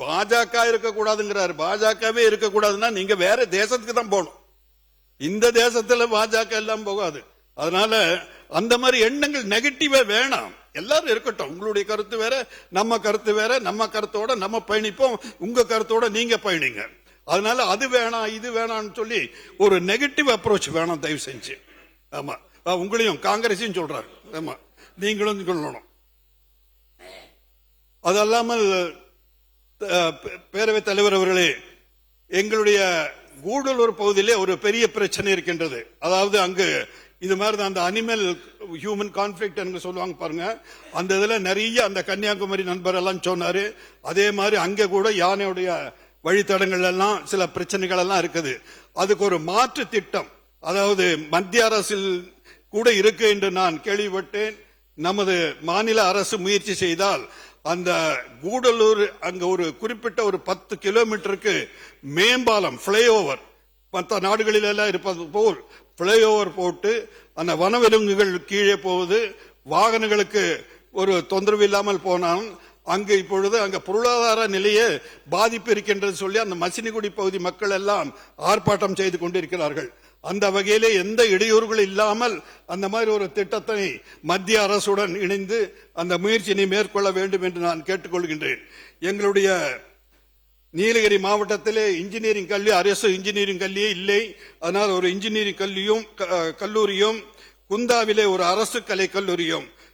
பாஜக இருக்கக்கூடாதுங்கிறாரு. பாஜகவே இருக்கக்கூடாதுன்னா நீங்க வேற தேசத்துக்கு தான் போகணும். இந்த தேசத்துல பாஜக எல்லாம் போகாது. அதனால அந்த மாதிரி எண்ணங்கள் நெகட்டிவா வேணாம். எல்லாரும் இருக்கட்டும். உங்களுடைய கருத்து வேற, நம்ம கருத்து வேற. நம்ம கருத்தோட நம்ம பயணிப்போம், உங்க கருத்தோட நீங்க பயணிங்க. அதனால அது வேணாம் இது வேணாம்னு சொல்லி ஒரு நெகட்டிவ் அப்ரோச் வேணாம் தயவு செஞ்சு. ஆமா, உங்களையும் காங்கிரஸையும் சொல்றாரு. ஆமா, நீங்களும் சொல்லணும். அது அல்லாமல் பேரவைத் தலைவர் அவர்களே, எங்களுடைய கூடலூர் பகுதியிலே ஒரு பெரிய பிரச்சனை இருக்கின்றது. அதாவது அங்கு இது மாதிரி அந்த அனிமல் ஹியூமன் கான்ஃபிளிக்ட் என்று சொல்லுவாங்க பாருங்க. அந்த இதுல நிறைய அந்த கன்னியாகுமரி நண்பர் எல்லாம் சொன்னாரு. அதே மாதிரி அங்க கூட யானையுடைய வழித்தடங்கள் எல்லாம் சில பிரச்சனைகள் எல்லாம் இருக்குது. அதுக்கு ஒரு மாற்று திட்டம், அதாவது மத்திய அரசில் கூட இருக்கு என்று நான் கேள்விப்பட்டேன். நமது மாநில அரசு முயற்சி செய்தால் அந்த கூடலூர் அங்க ஒரு குறிப்பிட்ட ஒரு 10 கிலோமீட்டருக்கு மேம்பாலம், பிளைஓவர், மற்ற நாடுகளில் எல்லாம் இருப்பது போல் பிளைஓவர் போட்டு அந்த வனவிலங்குகள் கீழே போவது, வாகனங்களுக்கு ஒரு தொந்தரவு இல்லாமல் போனால் அங்கு இப்பொழுது அங்க பொருளாதார நிலையே பாதிப்பு இருக்கின்றது சொல்லி அந்த மசினிகுடி பகுதி மக்கள் எல்லாம் ஆர்ப்பாட்டம் செய்து கொண்டிருக்கிறார்கள். அந்த வகையிலே எந்த இடையூறுகள் இல்லாமல் அந்த மாதிரி ஒரு திட்டத்தை மத்திய அரசுடன் இணைந்து அந்த முயற்சியை மேற்கொள்ள வேண்டும் என்று நான் கேட்டுக்கொள்கின்றேன். எங்களுடைய நீலகிரி மாவட்டத்திலே இன்ஜினியரிங் கல்வி, அரசு இன்ஜினியரிங் கல்வியே இல்லை. அதனால் ஒரு இன்ஜினியரிங் கல்லூரியும், குந்தாவிலே ஒரு அரசு கலை கல்லூரியும்,